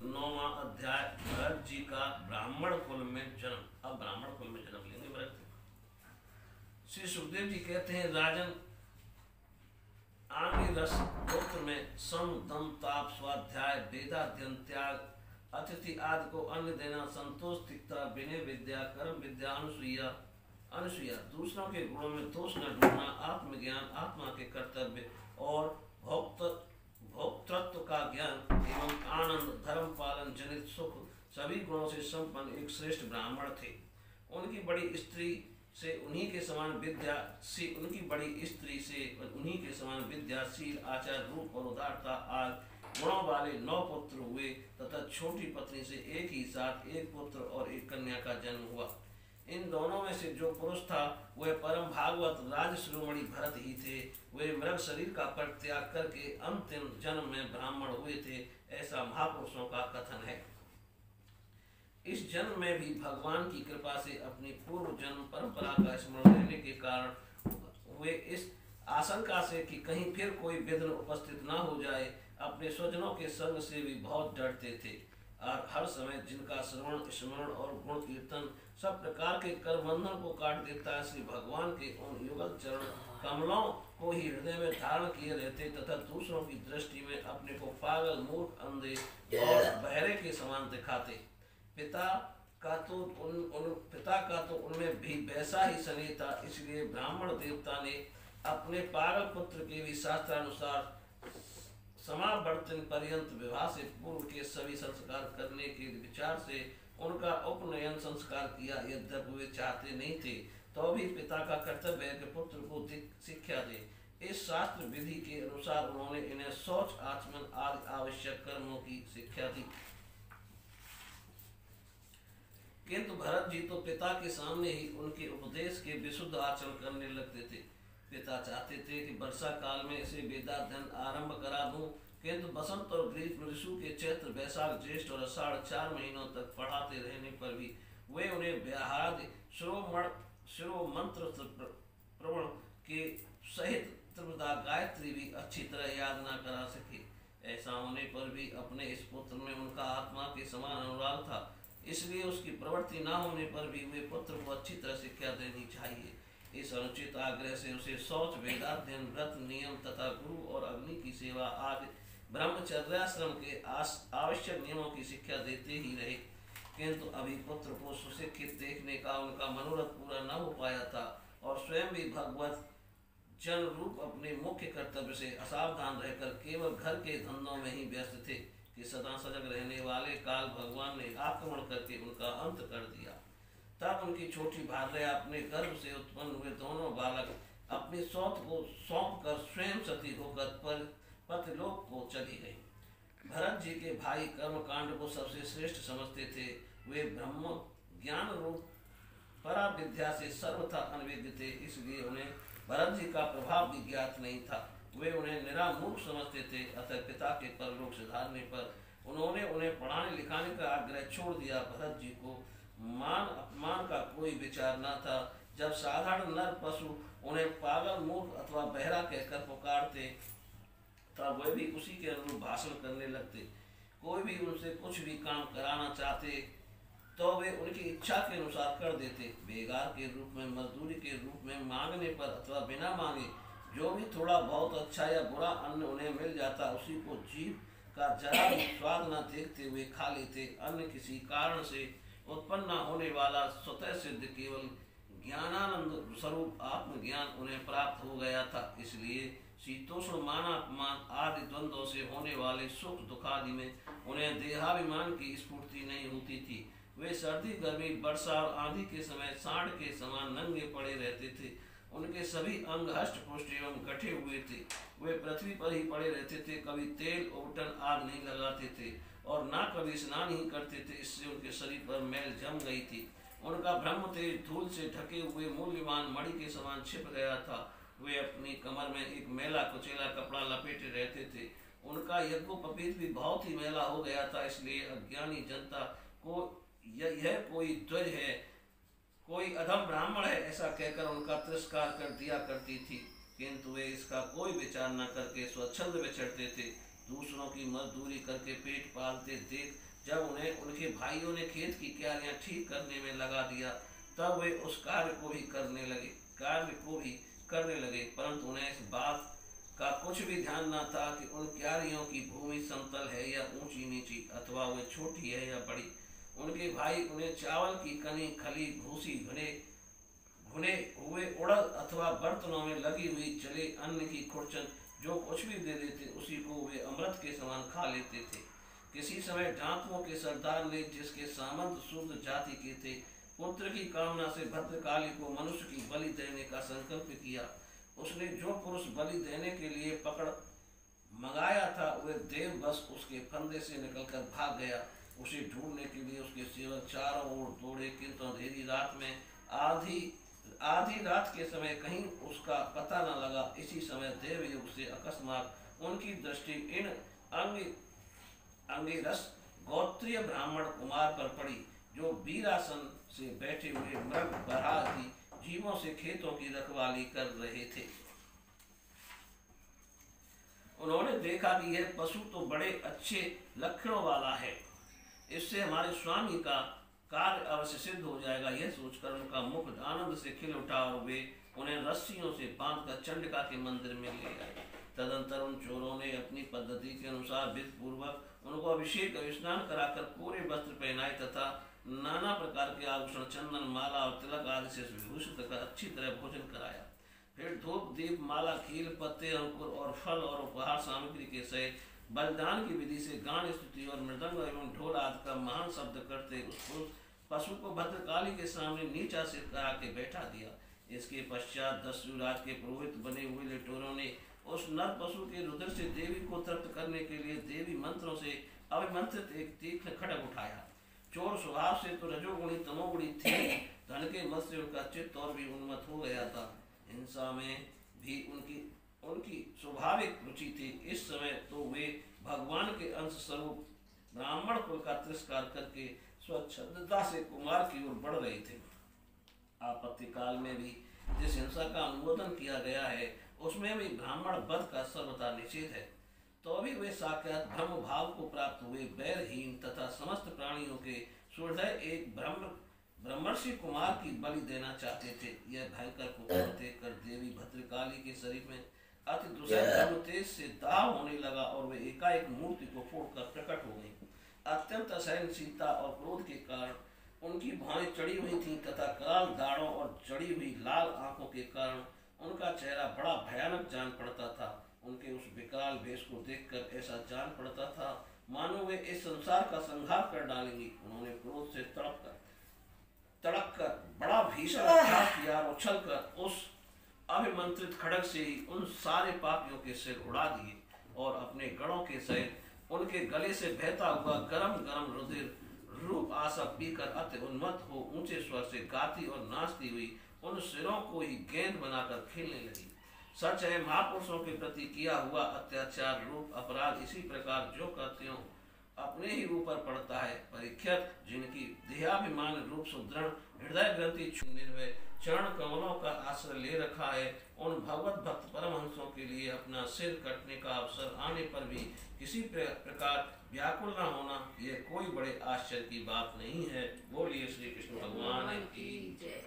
9वां अध्याय भरत जी का ब्राह्मण कुल में जन्म। अब ब्राह्मण कुल में जन्म लेंगे भरत। श्री सुखदेव जी कहते हैं, राजन आंगिरस गोत्र में सम दम ताप स्वाध्याय वेदाध्ययन त्याग अतिथि आदि को अन्न देना संतोष तिक्ता विनय विद्या कर्म विद्या अनुसुईया दूसरों के गुणों में दोष न ढूंढना आत्मज्ञान आत्मा के कर्तव्य और भोक्तृत्व का ज्ञान एवं आनंद धर्म पालन जनित सुख सभी गुणों से संपन्न एक श्रेष्ठ ब्राह्मण थे। उनकी बड़ी स्त्री से उन्हीं के समान विद्याशील आचार रूप और उदारता आज गुणों वाले 9 पुत्र हुए तथा छोटी पत्नी से एक ही साथ एक पुत्र और एक कन्या का जन्म हुआ। इन दोनों में से जो पुरुष था वह परम भागवत राज शिरोमणि भरत ही थे। वे मृग शरीर का परित्याग करके अंतिम जन्म में ब्राह्मण हुए थे, ऐसा महापुरुषों का कथन है। इस जन्म में भी भगवान की कृपा से अपनी पूर्व जन्म परंपरा का स्मरण रहने के कारण वे इस आशंका से कि कहीं फिर कोई विघ्न उपस्थित न हो जाए अपने स्वजनों के संग से भी बहुत डरते थे और हर समय जिनका श्रवण स्मरण और गुण कीर्तन सब प्रकार के कर्मबंधन को काट देता है, श्री भगवान के उन युगल चरण कमलों को ही हृदय में धारण किए रहते तथा दूसरों की दृष्टि में अपने को पागल मूर्ख अंधे और बहरे के समान दिखाते। पिता का तो उनमें भी वैसा ही स्नेह था, इसलिए ब्राह्मण देवता ने अपने पागल पुत्र के भी शास्त्रानुसार समावर्तन पर्यंत विवाह से पूर्व के सभी संस्कार करने के विचार से उनका उपनयन संस्कार किया। यद्यपि वे चाहते नहीं थे तो भी पिता का कर्तव्य है कि पुत्र को शिक्षा दे। इस शास्त्र विधि के अनुसार उन्होंने इन्हें शौच आचमन आदि आवश्यक कर्मों की शिक्षा दी। किंतु भरत जी तो पिता के सामने ही उनके उपदेश के विशुद्ध आचरण करने लगते थे। पिता चाहते थे कि वर्षा काल में इसे वेदाध्ययन आरंभ करा दूं, किंतु बसंत और ग्रीष्म ऋतु के चैत्र वैशाख ज्येष्ठ और आषाढ़ 4 महीनों तक पढ़ाते रहने पर भी वे उन्हें व्याहार शिरोमंत्र प्रवण के सहित त्रिपदा गायत्री भी अच्छी तरह याद न करा सके। ऐसा होने पर भी अपने इस पुत्र में उनका आत्मा के समान अनुराग था, इसलिए उसकी प्रवृत्ति न होने पर भी वे पुत्र को अच्छी तरह शिक्षा देनी चाहिए। इस अनुचित आग्रह से उसे शौच वेदाध्ययन व्रत नियम तथा गुरु और अग्नि की सेवा आदि ब्रह्मचर्याश्रम के आवश्यक नियमों की शिक्षा देते ही रहे। किंतु अभी पुत्र को सुशिक्षित देखने का उनका मनोरथ पूरा न हो पाया था और स्वयं भी भगवत जन रूप अपने मुख्य कर्तव्य से असावधान रहकर केवल घर के धंधों में ही व्यस्त थे कि सदा सजग रहने वाले काल भगवान ने आक्रमण करके उनका अंत कर दिया। तब उनकी छोटी भार्या अपने गर्भ से उत्पन्न हुए दोनों बालक अपनी सौत को सौंप कर स्वयं सती होकर पतिलोक को चली गई। भरत जी के भाई कर्मकांड को सबसे श्रेष्ठ समझते थे। वे ब्रह्म ज्ञान रूप परा विद्या से सर्वथा अनविज्ञ थे, इसलिए उन्हें भरत जी का प्रभाव भी ज्ञात नहीं था। वे उन्हें निरामूर्ख समझते थे। अतः पिता के परलोक सुधारने पर उन्होंने उन्हें पढ़ाने लिखाने का आग्रह छोड़ दिया। भरत जी को मान अपमान का कोई विचार न था। जब साधारण नर पशु उन्हें पागल मूर्ख अथवा बहरा कहकर पुकारते तब वे भी उसी के अनुरूप भाषण करने लगते। कोई भी उनसे कुछ भी काम कराना चाहते तो वे उनकी इच्छा के अनुसार कर देते। बेगार के रूप में मजदूरी के रूप में मांगने पर अथवा बिना मांगे जो भी थोड़ा बहुत अच्छा या बुरा अन्न उन्हें मिल जाता उसी को जीभ का जरा भी स्वाद न देखते हुए खा लेते। अन्य किसी कारण से उत्पन्न न होने वाला स्वतः सिद्ध केवल ज्ञानानंद स्वरूप आत्मज्ञान उन्हें प्राप्त हो गया था। इसलिए शीतोष्ण मानापमान आदि द्वंद्वों से होने वाले सुख दुखादि में उन्हें देहाभिमान की स्फूर्ति नहीं होती थी। वे सर्दी गर्मी वर्षा और आंधी के समय सांड के समान नंगे पड़े रहते थे। उनके सभी अंग हष्ट पुष्ट एवं गठे हुए थे। वे पृथ्वी पर ही पड़े रहते थे, कभी तेल उबटन आग नहीं लगाते थे और ना कभी स्नान ही करते थे। इससे उनके शरीर पर मैल जम गई थी। उनका ब्रह्म तेज धूल से ढके हुए मूल्यवान मणि के समान छिप गया था। वे अपनी कमर में एक मैला कुचेला कपड़ा लपेटे रहते थे। उनका यज्ञोपवीत भी बहुत ही मैला हो गया था, इसलिए अज्ञानी जनता को यह कोई ध्वज है, कोई अधम ब्राह्मण है ऐसा कहकर उनका तिरस्कार कर दिया करती थी। किंतु वे इसका कोई विचार न करके स्वच्छंद विचरते थे। दूसरों की मजदूरी करके पेट पालते देख जब उन्हें उनके भाइयों ने खेत की क्यारियां ठीक करने में लगा दिया, तब वे उस कार्य को भी करने लगे, परंतु उन्हें इस बात का कुछ भी ध्यान न था कि उन क्यारियों की भूमि समतल है या ऊंची नीची, अथवा वे छोटी है या बड़ी। उनके भाई उन्हें चावल की कनी, खली, भूसी, भुने हुए उड़द अथवा बर्तनों में लगी हुई जले अन्न की खुरचन जो कुछ भी दे देते, उसी को वे अमृत के समान खा लेते थे। किसी समय डाकुओं के सरदार ने, जिसके सामंत शूद्र जाति के थे, पुत्र की कामना से भद्रकाली को मनुष्य की बलि देने का संकल्प किया। उसने जो पुरुष बलि देने के लिए पकड़ मंगाया था, वह देव बस उसके फंदे से निकलकर भाग गया। उसे ढूंढने के लिए उसके सेवक चारों ओर दौड़े, किंतु अंधेरी रात में आधी रात के समय कहीं उसका पता न लगा। इसी समय देवयुग से अकस्मात उनकी दृष्टि इन अंगिरस गोत्रीय ब्राह्मण कुमार पर पड़ी, जो वीरासन से बैठे हुए मृग बराही जीवों से खेतों की रखवाली कर रहे थे। उन्होंने देखा कि यह पशु तो बड़े अच्छे लक्षणों वाला है, इससे हमारे स्वामी का कार्य अवश्य सिद्ध हो जाएगा। यह सोचकर उनका मुख आनंद से खिल उठा और वे उन्हें रस्सियों से बांधकर चंडिका के मंदिर में ले आए। तदंतर उन चोरों ने अपनी पद्धति के अनुसार विधि पूर्वक उनको अभिषेक स्नान कराकर पूरे वस्त्र पहनाए तथा नाना प्रकार के आभूषण, चंदन, माला और तिलक आदि से विभूषित कर अच्छी तरह भोजन कराया। फिर धूप, दीप, माला, खील, पत्ते, अंकुर और फल और उपहार सामग्री के सहित बलिदान की विधि से गान, स्तुति और मृदंग एवं ढोल आदि का महान शब्द करते उस पशु को भद्रकाली के सामने नीचा सिर करा के बैठा दिया। इसके पश्चात 10 युवराज के पुरोहित बने हुए लिटोरों ने उस नर पशु के रुधिर से देवी को तृप्त करने के लिए देवी मंत्रों से अभिमंत्रित एक तीक्ष्ण खड्ग उठाया। चोर स्वभाव से तो रजोगुणी तमोगुणी थे, धन के मत से उनका चित्त और भी उन्मत्त हो गया था। हिंसा में भी उनकी स्वाभाविक रुचि थी। इस समय तो वे भगवान के अंश स्वरूप ब्राह्मण कुल का तिरस्कार करके स्वच्छंदता से कुमार की ओर बढ़ रहे थे। आपत्ति काल में भी जिस हिंसा का अनुमोदन किया गया है, उसमें भी ब्राह्मण वध का सर्वथा निषेध है। तो भी वे साक्षात ब्रह्म भाव को प्राप्त हुए बैरहीन तथा समस्त प्राणियों के सुहृदय एक ब्रह्मर्षि कुमार की बलि देना चाहते थे। यह भयंकर पुकार देखकर देवी भद्रकाली के शरीर में अति दुस्सह तेज से दाह होने लगा और वे एकाएक मूर्ति को फोड़कर प्रकट हो गई। अत्यंत असहनशीलता और क्रोध के कारण उनकी भौहें चढ़ी हुई थीं तथा कराल दाढ़ों और चढ़ी हुई लाल आंखों के कारण उनका चेहरा बड़ा भयानक जान पड़ता था। उनके उस विकराल भेष को देखकर ऐसा जान पड़ता था मानो वे इस संसार का संहार कर डालेंगी। उन्होंने क्रोध से तड़क कर बड़ा भीषण अट्टहास किया और उछलकर उस अभिमंत्रित खड्ग से ही उन सारे पापियों के सिर उड़ा दिए और अपने गणों के सहित उनके गले से बहता हुआ गरम गरम रुधिर रूप आशा पीकर अति उन्मत्त हो ऊंचे स्वर से गाती और नाचती हुई उन सिरों को ही गेंद बनाकर खेलने लगी। सच है, महापुरुषों के प्रति किया हुआ अत्याचार रूप अपराध इसी प्रकार जो करते हो अपने ही ऊपर पड़ता है। परीक्षित, जिनकी देहाभिमान रूप सुदृढ़, हृदय ग्रंथि निर्भय, चरण कमलों का आश्रय ले रखा है, उन भगवत भक्त परमहंसों के लिए अपना सिर कटने का अवसर आने पर भी किसी प्रकार व्याकुल न होना, यह कोई बड़े आश्चर्य की बात नहीं है। बोलिए श्री कृष्ण भगवान की जय।